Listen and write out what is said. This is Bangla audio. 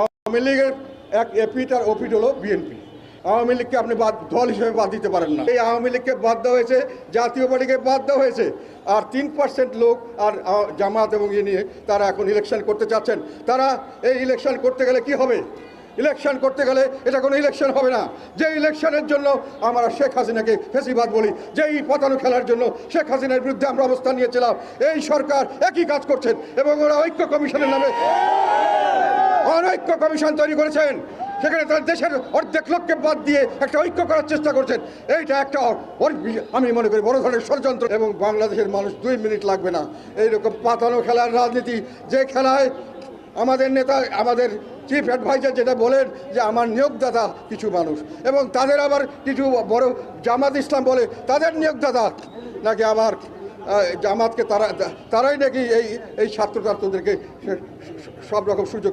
আওয়ামী লীগের এক এপিট আর ওপিট হলো বিএনপি। আওয়ামী লীগকে আপনি দল হিসেবে বাদ দিতে পারেন না। এই আওয়ামী লীগকে বাদ দেওয়া হয়েছে, জাতীয় পার্টিকে বাদ দেওয়া হয়েছে, আর 3% লোক আর জামাত এবং নিয়ে তারা এখন ইলেকশন করতে চাচ্ছেন। তারা এই ইলেকশন করতে গেলে কি হবে? ইলেকশন করতে গেলে এটা কোনো ইলেকশন হবে না। যে ইলেকশনের জন্য আমরা শেখ হাসিনাকে ফেসিবাদ বলি, যেই পতানো খেলার জন্য শেখ হাসিনার বিরুদ্ধে আমরা অবস্থান নিয়েছিলাম, এই সরকার একই কাজ করছেন এবং ওরা ঐক্য কমিশনের নামে অনৈক্য কমিশন তৈরি করেছেন। সেখানে তার দেশের অর্ধেক লোককে বাদ দিয়ে একটা ঐক্য করার চেষ্টা করছেন। এইটা একটা আমি মনে করি বড় ধরনের ষড়যন্ত্র, এবং বাংলাদেশের মানুষ 2 মিনিট লাগবে না এইরকম পাতানো খেলার রাজনীতি, যে খেলায় আমাদের নেতা, আমাদের চিফ অ্যাডভাইজার যেটা বলেন যে আমার নিয়োগদাতা কিছু মানুষ, এবং তাদের আবার কিছু বড় জামাত ইসলাম বলে তাদের নিয়োগদাতা নাকি আবার জামাতকে তারাই নাকি এই ছাত্রদেরকে সব রকম সুযোগ